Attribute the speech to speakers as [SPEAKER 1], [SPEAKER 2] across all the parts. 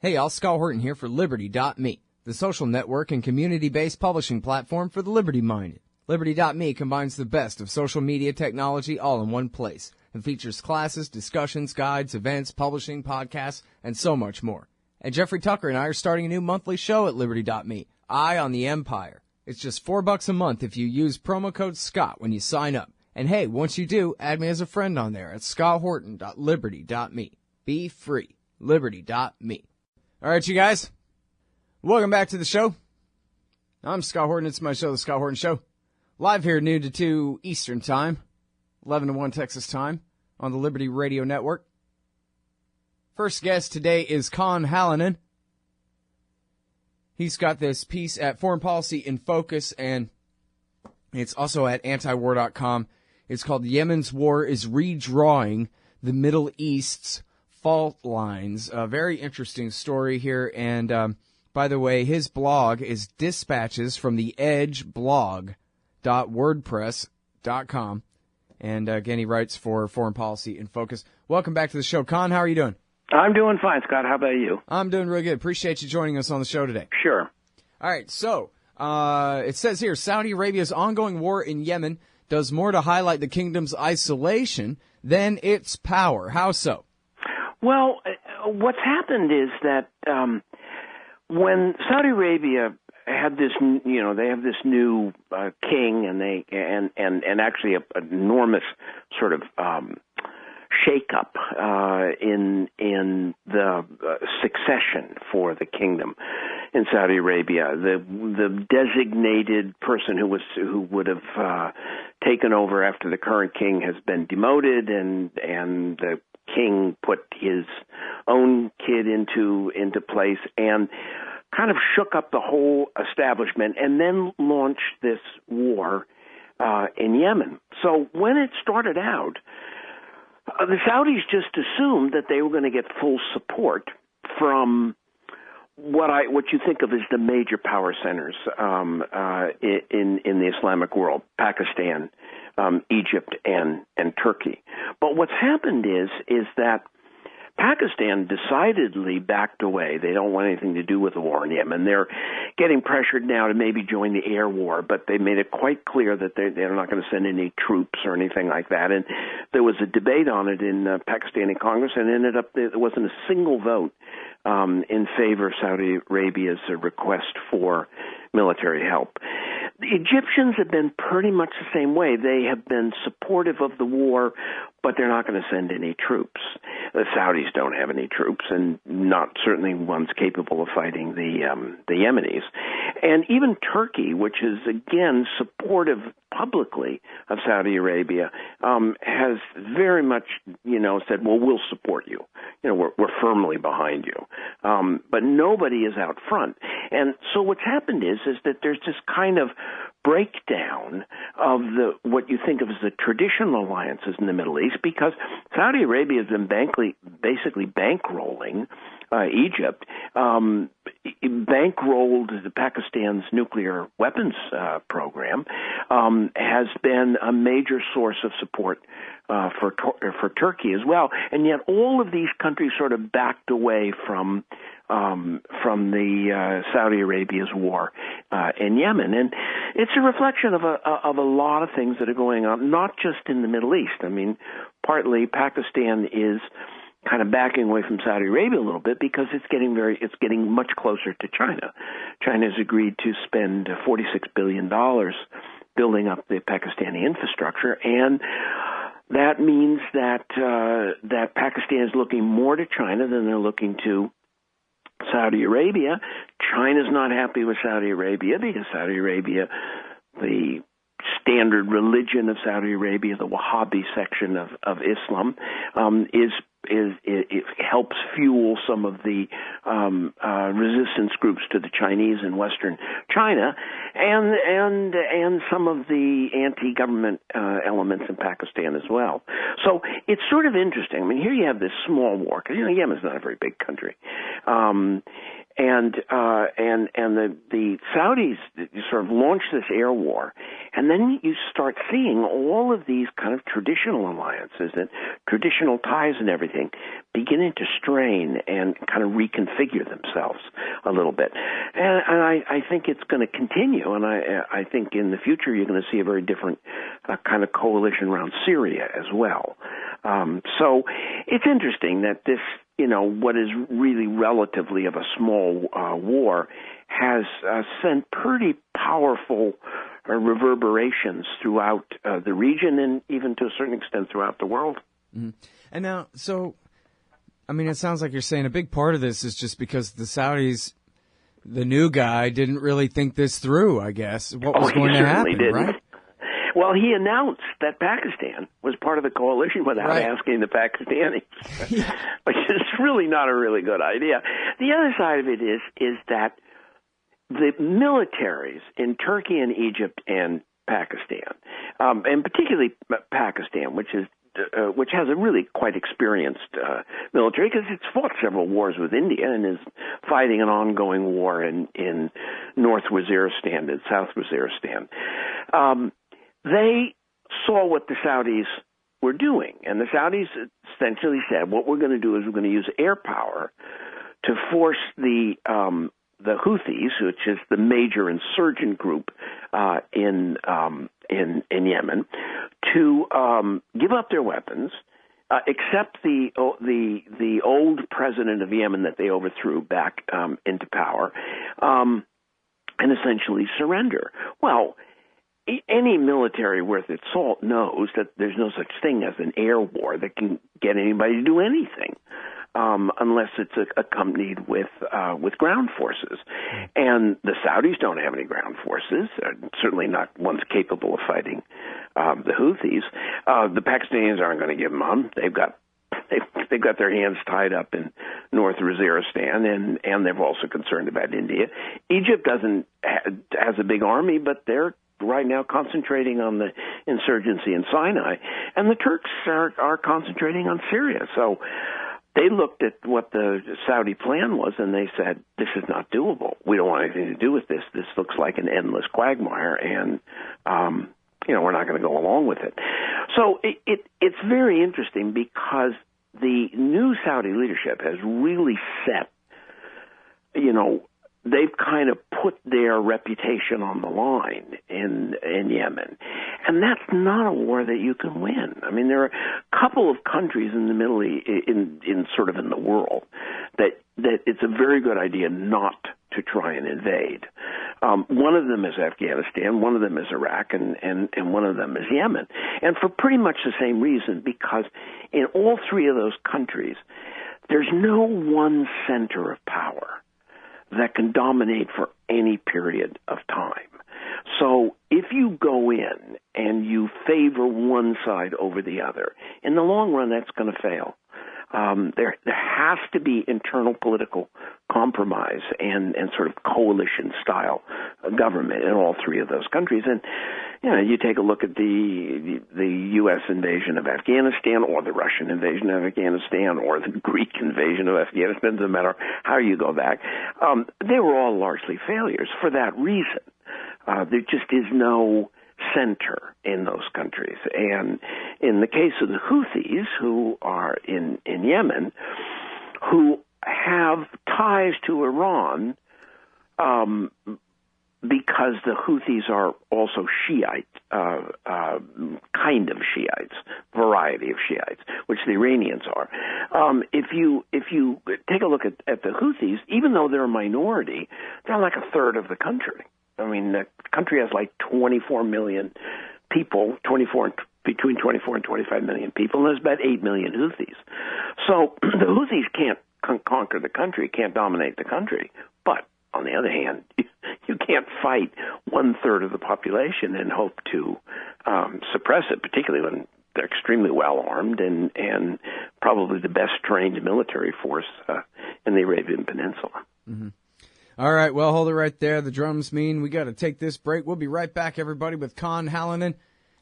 [SPEAKER 1] Hey, y'all, Scott Horton here for Liberty.me, the social network and community-based publishing platform for the liberty-minded. Liberty.me combines the best of social media technology all in one place and features classes, discussions, guides, events, publishing, podcasts, and so much more. And Jeffrey Tucker and I are starting a new monthly show at Liberty.me, Eye on the Empire. It's just $4 a month if you use promo code SCOTT when you sign up. And hey, once you do, add me as a friend on there at scotthorton.liberty.me. Be free. Liberty.me. All right, you guys. Welcome back to the show. I'm Scott Horton. It's my show, The Scott Horton Show. Live here noon to 2 Eastern Time, 11 to 1 Texas Time on the Liberty Radio Network. First guest today is Conn Hallinan. He's got this piece at Foreign Policy in Focus, and it's also at antiwar.com. It's called Yemen's War is Redrawing the Middle East's Fault Lines. A very interesting story here. And by the way, his blog is Dispatches from the Edge blog.wordpress.com. And again, he writes for Foreign Policy in Focus. Welcome back to the show. Conn, how are you doing?
[SPEAKER 2] I'm doing fine, Scott. How about you?
[SPEAKER 1] I'm doing really good. Appreciate you joining us on the show today.
[SPEAKER 2] Sure.
[SPEAKER 1] All right, so it says here, Saudi Arabia's ongoing war in Yemen does more to highlight the kingdom's isolation than its power. How so?
[SPEAKER 2] Well, what's happened is that when Saudi Arabia had this, they have this new king, and actually an enormous sort of shake-up in the succession for the kingdom in Saudi Arabia. The designated person who would have taken over after the current king has been demoted, and the king put his own kid into place and kind of shook up the whole establishment, and then launched this war in Yemen. So when it started out, the Saudis just assumed that they were going to get full support from what you think of as the major power centers in the Islamic world: Pakistan, Egypt, and Turkey. But what's happened is that Pakistan decidedly backed away. They don't want anything to do with the war in Yemen. They're getting pressured now to maybe join the air war, but they made it quite clear that they're not going to send any troops or anything like that. And there was a debate on it in Pakistani Congress, and ended up there wasn't a single vote in favor of Saudi Arabia's request for military help. The Egyptians have been pretty much the same way. They have been supportive of the war, but they're not going to send any troops. The Saudis don't have any troops, and not certainly ones capable of fighting the Yemenis. And even Turkey, which is, again, supportive publicly of Saudi Arabia, has very much, said, well, we'll support you. We're firmly behind you. But nobody is out front. And so what's happened is that there's this kind of breakdown of what you think of as the traditional alliances in the Middle East, because Saudi Arabia has been basically bankrolling Egypt, bankrolled Pakistan's nuclear weapons program, has been a major source of support for Turkey as well, and yet all of these countries sort of backed away from the Saudi Arabia's war in Yemen, and it's a reflection of a lot of things that are going on, not just in the Middle East. I mean, partly Pakistan is kind of backing away from Saudi Arabia a little bit because it's getting much closer to China. China has agreed to spend $46 billion building up the Pakistani infrastructure, and that means that Pakistan is looking more to China than they're looking to Saudi Arabia. China's not happy with Saudi Arabia because Saudi Arabia, the standard religion of Saudi Arabia, the Wahhabi section of Islam, it helps fuel some of the resistance groups to the Chinese in Western China, and some of the anti-government elements in Pakistan as well. So it's sort of interesting. I mean, here you have this small war, because Yemen's not a very big country, and the Saudis sort of launched this air war, And then you start seeing all of these kind of traditional alliances and traditional ties and everything beginning to strain and kind of reconfigure themselves a little bit. And I think it's going to continue, and I think in the future you're going to see a very different kind of coalition around Syria as well. So it's interesting that this, what is really relatively of a small war has sent pretty powerful reverberations throughout the region and even to a certain extent throughout the world.
[SPEAKER 1] Mm-hmm. And now, it sounds like you're saying a big part of this is just because the Saudis, the new guy, didn't really think this through, I guess, what was going to happen, right?
[SPEAKER 2] Well, he announced that Pakistan was part of the coalition without asking the Pakistanis, which is really not a really good idea. The other side of it is that the militaries in Turkey and Egypt and Pakistan, and particularly Pakistan, which has a really quite experienced military because it's fought several wars with India and is fighting an ongoing war in North Waziristan and South Waziristan. They saw what the Saudis were doing, and the Saudis essentially said, what we're going to do is we're going to use air power to force the Houthis, which is the major insurgent group in Yemen, to give up their weapons, accept the old president of Yemen that they overthrew back into power, and essentially surrender. Well, any military worth its salt knows that there's no such thing as an air war that can get anybody to do anything. Unless it's accompanied with ground forces. And the Saudis don't have any ground forces, certainly not ones capable of fighting the Houthis. The Pakistanis aren't going to give them on. They've got their hands tied up in North Waziristan, and they're also concerned about India. Egypt has a big army, but they're right now concentrating on the insurgency in Sinai, and the Turks are concentrating on Syria. So they looked at what the Saudi plan was, and they said, this is not doable. We don't want anything to do with this. This looks like an endless quagmire, and we're not going to go along with it. So it's very interesting because the new Saudi leadership has really set, they've kind of put their reputation on the line in Yemen. And that's not a war that you can win. I mean, there are a couple of countries in the Middle East, in the world, that it's a very good idea not to try and invade. One of them is Afghanistan, one of them is Iraq, and one of them is Yemen. And for pretty much the same reason, because in all three of those countries, there's no one center of power that can dominate for any period of time. So if you go in and you favor one side over the other, in the long run, that's going to fail. There has to be internal political compromise and sort of coalition-style government in all three of those countries. And you take a look at the U.S. invasion of Afghanistan, or the Russian invasion of Afghanistan, or the Greek invasion of Afghanistan. Doesn't matter how you go back. They were all largely failures for that reason. There just is no center in those countries. And in the case of the Houthis, who are in Yemen, who have ties to Iran, because the Houthis are also Shiite, kind of Shiites, variety of Shiites, which the Iranians are. If you take a look at the Houthis, even though they're a minority, they're like a third of the country. I mean, the country has like 24 million people, between 24 and 25 million people, and there's about 8 million Houthis. So the Houthis can't conquer the country, can't dominate the country. But on the other hand, you can't fight one third of the population and hope to suppress it, particularly when they're extremely well armed and probably the best trained military force in the Arabian Peninsula.
[SPEAKER 1] Mm-hmm. All right, well, hold it right there. The drums mean we got to take this break. We'll be right back, everybody, with Conn Hallinan.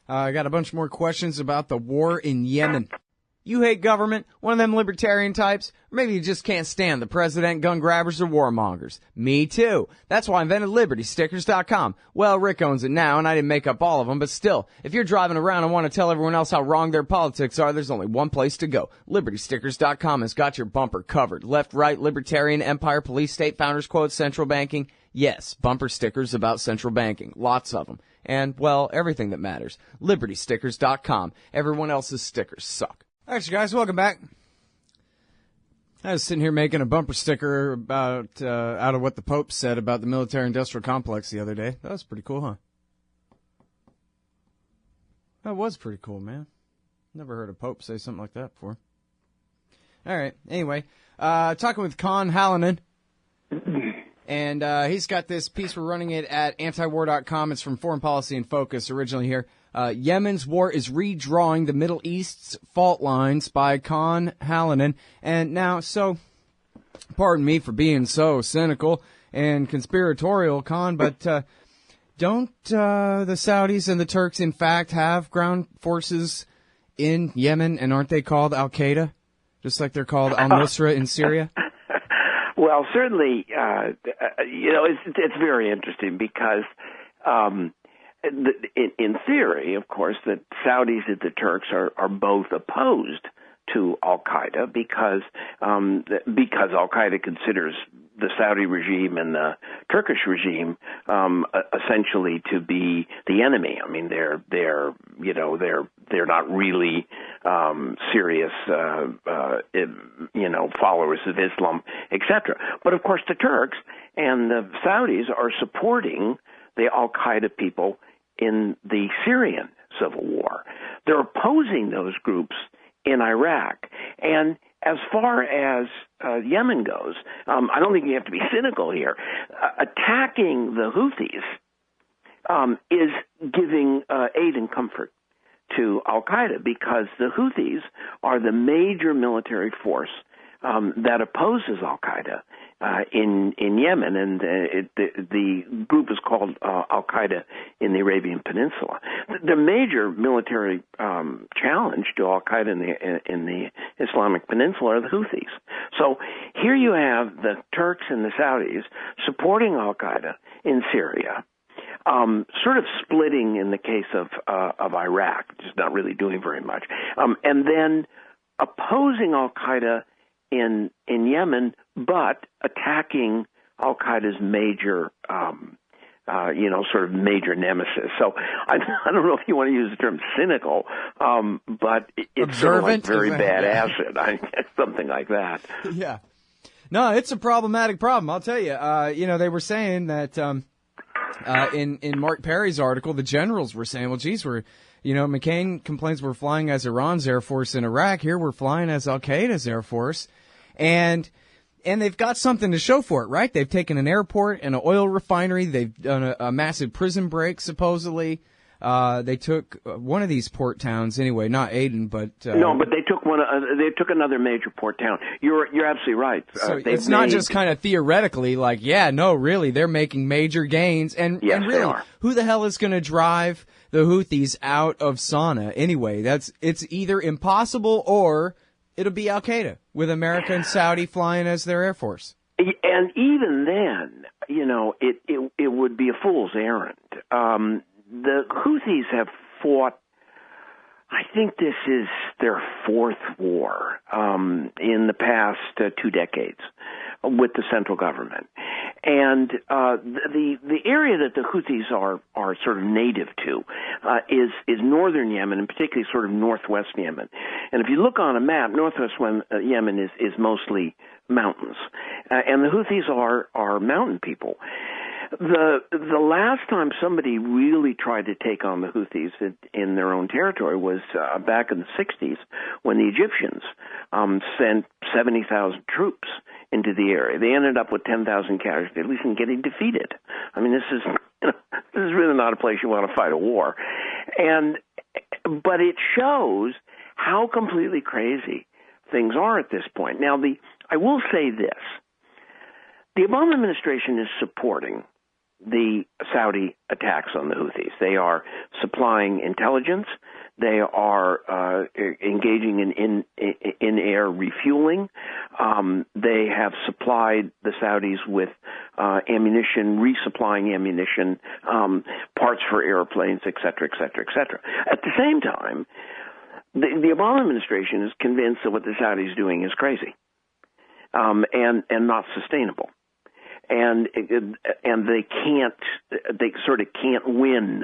[SPEAKER 1] I got a bunch more questions about the war in Yemen. You hate government, one of them libertarian types, or maybe you just can't stand the president, gun grabbers, or warmongers. Me too. That's why I invented LibertyStickers.com. Well, Rick owns it now, and I didn't make up all of them, but still, if you're driving around and want to tell everyone else how wrong their politics are, there's only one place to go. LibertyStickers.com has got your bumper covered. Left, right, libertarian, empire, police, state, founders quotes, central banking. Yes, bumper stickers about central banking. Lots of them. And, well, everything that matters. LibertyStickers.com. Everyone else's stickers suck. All right, you guys, welcome back. I was sitting here making a bumper sticker about out of what the Pope said about the military-industrial complex the other day. That was pretty cool, huh? That was pretty cool, man. Never heard a Pope say something like that before. All right, anyway, talking with Conn Hallinan. And he's got this piece. We're running it at antiwar.com. It's from Foreign Policy in Focus, originally here. Yemen's war is redrawing the Middle East's fault lines by Conn Hallinan. And now, so, pardon me for being so cynical and conspiratorial, Conn, but don't the Saudis and the Turks, in fact, have ground forces in Yemen, and aren't they called Al-Qaeda, just like they're called al-Nusra in Syria?
[SPEAKER 2] Well, certainly, it's very interesting because in theory, of course, the Saudis and the Turks are both opposed to Al-Qaeda because Al-Qaeda considers the Saudi regime and the Turkish regime essentially to be the enemy. I mean, they're not really serious followers of Islam, etc. But of course, the Turks and the Saudis are supporting the Al-Qaeda people in the Syrian civil war. They're opposing those groups in Iraq. And as far as Yemen goes, I don't think you have to be cynical here. Attacking the Houthis is giving aid and comfort to Al-Qaeda because the Houthis are the major military force that opposes Al-Qaeda in Yemen, and the group is called Al-Qaeda in the Arabian Peninsula. The major military challenge to Al-Qaeda in the Islamic Peninsula are the Houthis. So here you have the Turks and the Saudis supporting Al-Qaeda in Syria, sort of splitting in the case of Iraq, just not really doing very much, and then opposing Al-Qaeda in Yemen, but attacking Al-Qaeda's major, sort of major nemesis. So I don't know if you want to use the term cynical, but it's sort of like very bad acid, something like that.
[SPEAKER 1] Yeah. No, it's a problematic problem, I'll tell you. They were saying that in Mark Perry's article, the generals were saying, well, geez, McCain complains we're flying as Iran's Air Force in Iraq. Here we're flying as Al-Qaeda's Air Force. And they've got something to show for it, right? They've taken an airport and an oil refinery. They've done a massive prison break, supposedly. They took one of these port towns anyway, not Aden, but
[SPEAKER 2] no, but they took one. They took another major port town. You're absolutely right.
[SPEAKER 1] So it's not just kind of theoretically, like, yeah, no, really, they're making major gains, and really, who the hell is going to drive the Houthis out of Sana'a anyway? It's either impossible or it'll be Al-Qaeda with America and Saudi flying as their Air Force.
[SPEAKER 2] And even then, it would be a fool's errand. The Houthis have fought, I think this is their fourth war in the past 2 decades with the central government. And the area that the Houthis are sort of native to is northern Yemen, and particularly sort of northwest Yemen. And if you look on a map, northwest Yemen is mostly mountains. And the Houthis are mountain people. The last time somebody really tried to take on the Houthis in their own territory was back in the 60s when the Egyptians sent 70,000 troops into the area. They ended up with 10,000 casualties, at least in getting defeated. I mean, this is really not a place you want to fight a war. But it shows how completely crazy things are at this point. Now, I will say this. The Obama administration is supporting the Saudi attacks on the Houthis. They are supplying intelligence. They are engaging in air refueling. They have supplied the Saudis with ammunition, resupplying ammunition, parts for airplanes, et cetera, et cetera, et cetera. At the same time, the Obama administration is convinced that what the Saudis are doing is crazy, and not sustainable. And they sort of can't win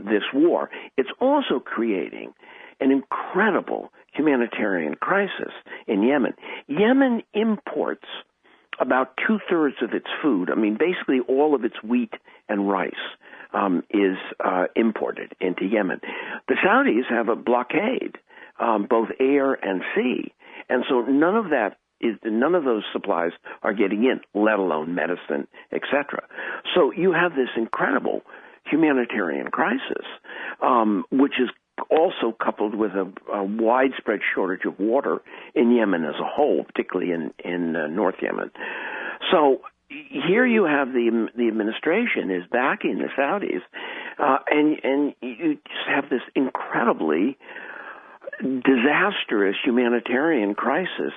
[SPEAKER 2] this war. It's also creating an incredible humanitarian crisis in Yemen. Yemen imports about 2/3 of its food. I mean, basically all of its wheat and rice is imported into Yemen. The Saudis have a blockade, both air and sea, and so none of those supplies are getting in, let alone medicine, etc. So you have this incredible humanitarian crisis, which is also coupled with a widespread shortage of water in Yemen as a whole, particularly in North Yemen. So here you have the administration is backing the Saudis, and you just have this incredibly disastrous humanitarian crisis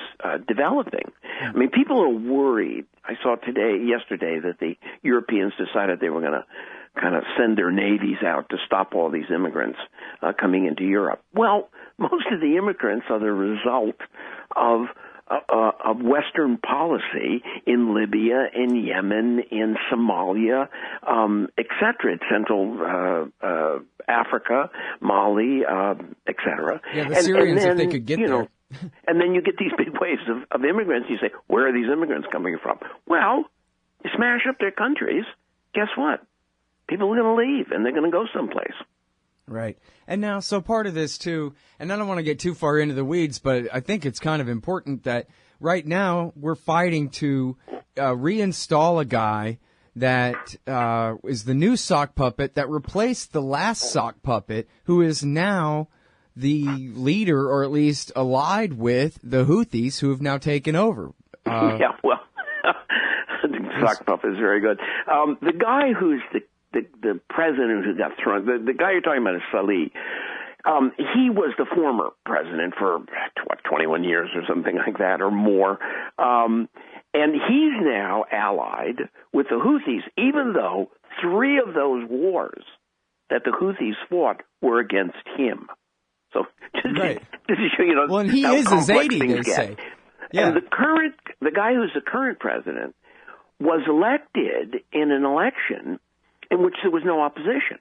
[SPEAKER 2] developing. I mean, people are worried. I saw yesterday, that the Europeans decided they were going to kind of send their navies out to stop all these immigrants coming into Europe. Well, most of the immigrants are the result of Western policy in Libya, in Yemen, in Somalia, etc., Central Africa, Mali, etc.
[SPEAKER 1] Yeah, the Syrians, if they could get there.
[SPEAKER 2] And then you get these big waves of immigrants. You say, where are these immigrants coming from? Well, you smash up their countries. Guess what? People are going to leave, and they're going to go someplace.
[SPEAKER 1] Right. And now, so part of this, too, and I don't want to get too far into the weeds, but I think it's kind of important that right now we're fighting to reinstall a guy that is the new sock puppet that replaced the last sock puppet, who is now the leader, or at least allied with, the Houthis, who have now taken over.
[SPEAKER 2] Yeah, well, sock puppet is very good. The guy who's the president who got thrown, the guy you're talking about is Salih. He was the former president for, 21 years or something like that, or more. And he's now allied with the Houthis, even though 3 of those wars that the Houthis fought were against him. So,
[SPEAKER 1] right.
[SPEAKER 2] This is,
[SPEAKER 1] well, and he is a Zaidi, they say. Yeah.
[SPEAKER 2] And the guy who's the current president was elected in an election in which there was no opposition.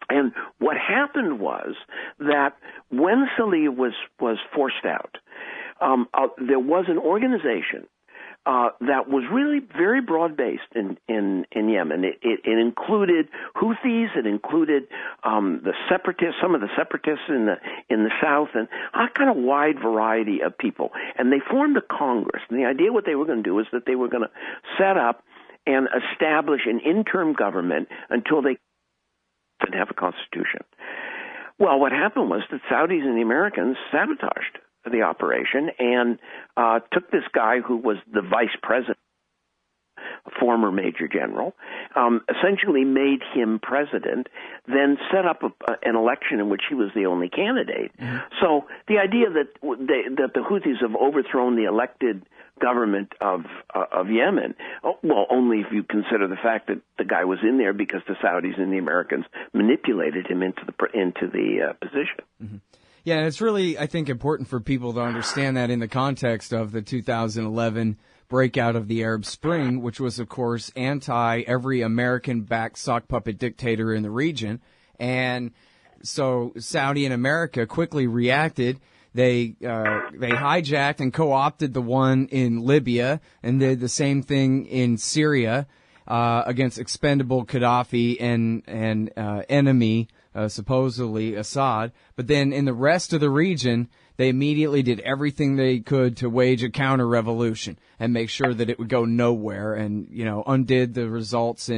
[SPEAKER 2] And what happened was that when Salih was forced out, there was an organization that was really very broad-based in Yemen. It included Houthis, it included the separatists, some of the separatists in the south, and a kind of wide variety of people. And they formed a Congress. And the idea what they were going to do is that they were going to set up and establish an interim government until they could have a constitution. Well, what happened was the Saudis and the Americans sabotaged the operation and took this guy who was the vice president, a former major general, essentially made him president, then set up an election in which he was the only candidate. Mm-hmm. So the idea that the Houthis have overthrown the elected government of Yemen, well, only if you consider the fact that the guy was in there because the Saudis and the Americans manipulated him into the position.
[SPEAKER 1] Mm-hmm. Yeah, and it's really, I think, important for people to understand that in the context of the 2011 breakout of the Arab Spring, which was, of course, every American-backed sock puppet dictator in the region. And so Saudi and America quickly reacted. They hijacked and co-opted the one in Libya and did the same thing in Syria against expendable Gaddafi and enemy, supposedly Assad. But then in the rest of the region, they immediately did everything they could to wage a counter-revolution and make sure that it would go nowhere, and undid the results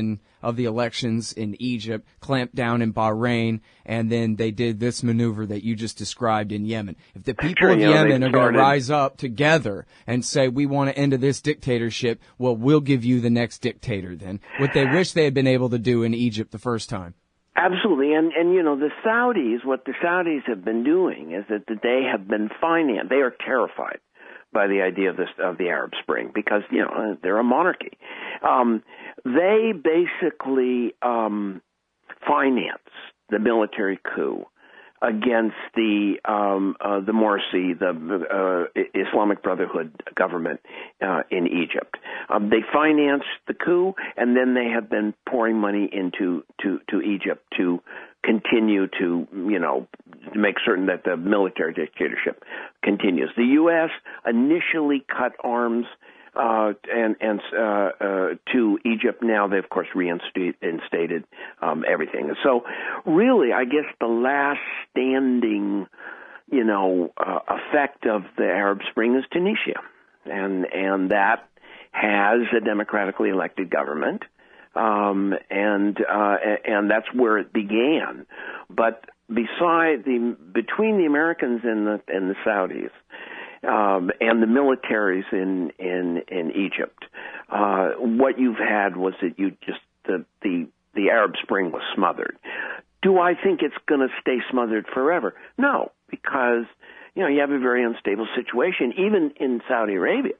[SPEAKER 1] of the elections in Egypt, clamped down in Bahrain, and then they did this maneuver that you just described in Yemen. If the people of Yemen are going to rise up together and say, we want to end this dictatorship, well, we'll give you the next dictator then, what they wish they had been able to do in Egypt the first time.
[SPEAKER 2] Absolutely, and the Saudis, what the Saudis have been doing is that they have been financed. They are terrified by the idea of the Arab Spring because they're a monarchy. They basically finance the military coup against the Morsi, the Islamic Brotherhood government in Egypt. They financed the coup, and then they have been pouring money into Egypt to continue to make certain that the military dictatorship continues. The U.S. initially cut arms to Egypt. Now they, of course, reinstated everything. So, really, I guess the last standing, effect of the Arab Spring is Tunisia, and that has a democratically elected government, and that's where it began. But between the Americans and the Saudis. And the militaries in Egypt. What you've had was that the Arab Spring was smothered. Do I think it's going to stay smothered forever? No, because you have a very unstable situation. Even in Saudi Arabia,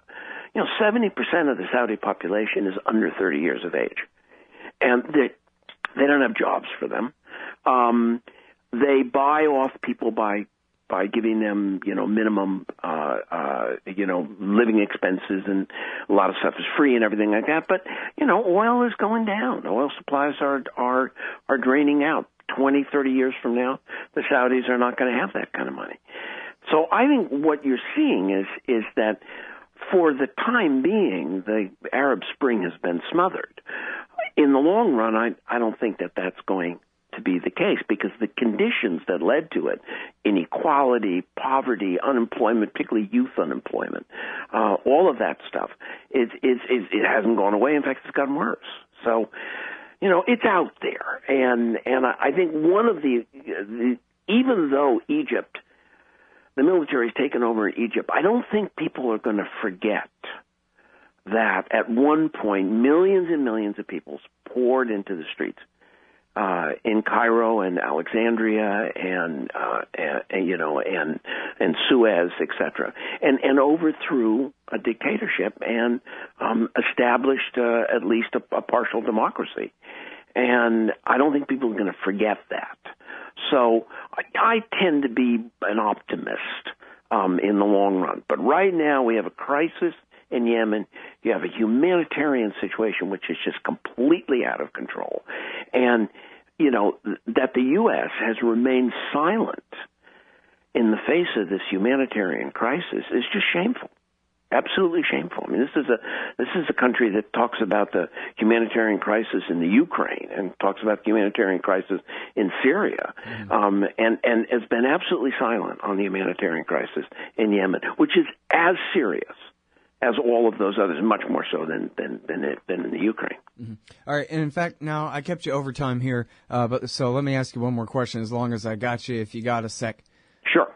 [SPEAKER 2] 70% of the Saudi population is under 30 years of age, and they don't have jobs for them. They buy off people by giving them, minimum, living expenses, and a lot of stuff is free and everything like that. But, oil is going down. Oil supplies are draining out. 20, 30 years from now, the Saudis are not going to have that kind of money. So I think what you're seeing is that for the time being, the Arab Spring has been smothered. In the long run, I don't think that that's going to be the case, because the conditions that led to it, inequality, poverty, unemployment, particularly youth unemployment, all of that stuff, it hasn't gone away. In fact, it's gotten worse. So, it's out there. And I think one of even though Egypt, the military's taken over Egypt, I don't think people are going to forget that at one point, millions and millions of people poured into the streets in Cairo and Alexandria and Suez, etc., and overthrew a dictatorship and established at least a partial democracy. And I don't think people are going to forget that. So I tend to be an optimist in the long run. But right now we have a crisis in Yemen. You have a humanitarian situation which is just completely out of control. And, that the U.S. has remained silent in the face of this humanitarian crisis is just shameful. Absolutely shameful. I mean, this is a country that talks about the humanitarian crisis in the Ukraine and talks about the humanitarian crisis in Syria, and has been absolutely silent on the humanitarian crisis in Yemen, which is as serious as all of those others, much more so than in the Ukraine.
[SPEAKER 1] Mm-hmm. All right, and in fact, now I kept you over time here, so let me ask you one more question as long as I got you, if you got a sec.
[SPEAKER 2] Sure.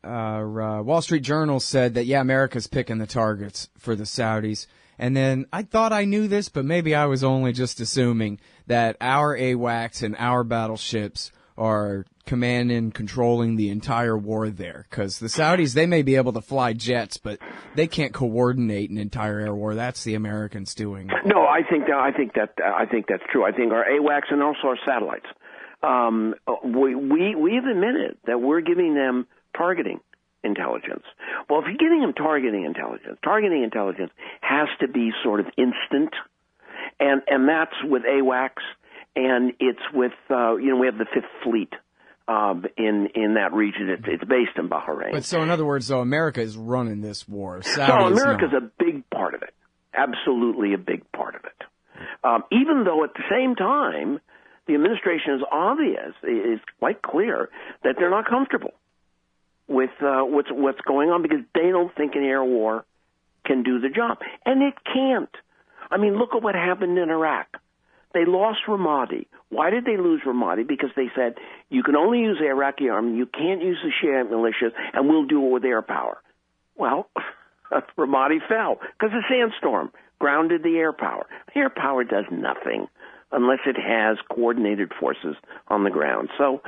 [SPEAKER 1] Wall Street Journal said that, America's picking the targets for the Saudis. And then I thought I knew this, but maybe I was only just assuming that our AWACS and our battleships are commanding, controlling the entire war there. Because the Saudis, they may be able to fly jets, but they can't coordinate an entire air war. That's the Americans doing.
[SPEAKER 2] No, I think that's true. I think our AWACS and also our satellites. We've admitted that we're giving them targeting intelligence. Well, if you're giving them targeting intelligence has to be sort of instant, and that's with AWACS, and it's with we have the Fifth Fleet in that region. It's based in Bahrain.
[SPEAKER 1] But so, in other words, though, America is running this war.
[SPEAKER 2] America's a big part of it. Absolutely a big part of it. Even though at the same time, the administration is quite clear that they're not comfortable with what's going on, because they don't think an air war can do the job, and it can't. I mean, look at what happened in Iraq. They lost Ramadi. Why did they lose Ramadi? Because they said, you can only use the Iraqi army, you can't use the Shia militias, and we'll do it with air power. Well, Ramadi fell because a sandstorm grounded the air power. Air power does nothing unless it has coordinated forces on the ground. So,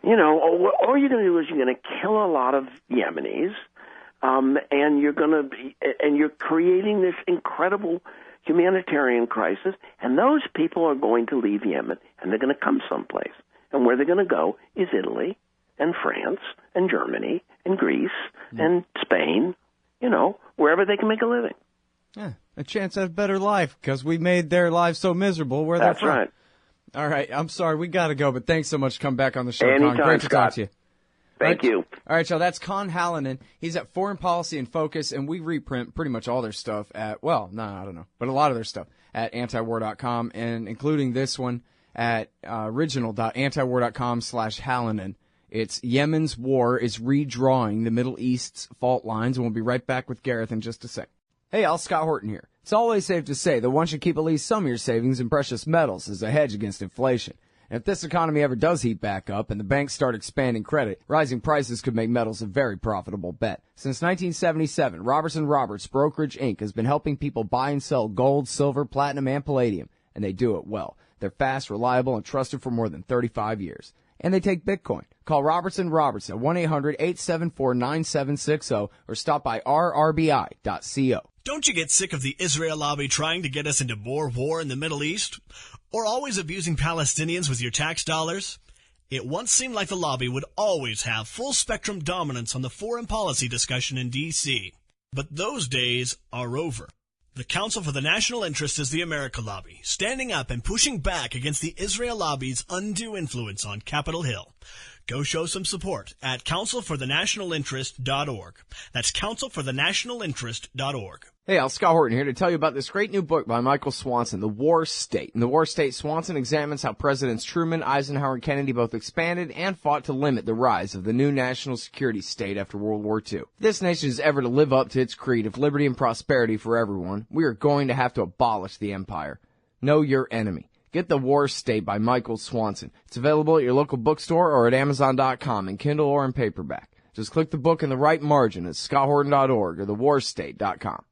[SPEAKER 2] you know, all you're going to do is you're going to kill a lot of Yemenis, and you're creating this incredible humanitarian crisis, and those people are going to leave Yemen, and they're going to come someplace. And where they're going to go is Italy and France and Germany and Greece and Spain, you know, wherever they can make a living.
[SPEAKER 1] Yeah, a chance at a better life because we made their lives so miserable where they're from.
[SPEAKER 2] That's right.
[SPEAKER 1] All right, I'm sorry, we got to go, but thanks so much for coming back on the show,
[SPEAKER 2] Anytime,
[SPEAKER 1] Conn. Great to
[SPEAKER 2] Scott.
[SPEAKER 1] talk to you.
[SPEAKER 2] Thank you.
[SPEAKER 1] All right, y'all, that's Conn Hallinan. He's at Foreign Policy in Focus, and we reprint pretty much all their stuff at, well, no, I don't know, but a lot of their stuff at antiwar.com, and including this one at original.antiwar.com/Hallinan. It's Yemen's war is redrawing the Middle East's fault lines, and we'll be right back with Gareth in just a sec. Hey, y'all, Scott Horton here. It's always safe to say that one should keep at least some of your savings in precious metals as a hedge against inflation. And if this economy ever does heat back up and the banks start expanding credit, rising prices could make metals a very profitable bet. Since 1977, Robertson Roberts Brokerage Inc. has been helping people buy and sell gold, silver, platinum, and palladium, and they do it well. They're fast, reliable, and trusted for more than 35 years. And they take Bitcoin. Call Robertson Roberts at 1-800-874-9760 or stop by rrbi.co.
[SPEAKER 3] Don't you get sick of the Israel lobby trying to get us into more war in the Middle East? Or always abusing Palestinians with your tax dollars? It once seemed like the lobby would always have full-spectrum dominance on the foreign policy discussion in D.C. But those days are over. The Council for the National Interest is the America lobby, standing up and pushing back against the Israel lobby's undue influence on Capitol Hill. Go show some support at councilforthenationalinterest.org. That's councilforthenationalinterest.org.
[SPEAKER 1] Hey, Al, Scott Horton here to tell you about this great new book by Michael Swanson, The War State. In The War State, Swanson examines how Presidents Truman, Eisenhower, and Kennedy both expanded and fought to limit the rise of the new national security state after World War II. If this nation is ever to live up to its creed of liberty and prosperity for everyone, we are going to have to abolish the empire. Know your enemy. Get The War State by Michael Swanson. It's available at your local bookstore or at Amazon.com in Kindle or in paperback. Just click the book in the right margin at scotthorton.org or thewarstate.com.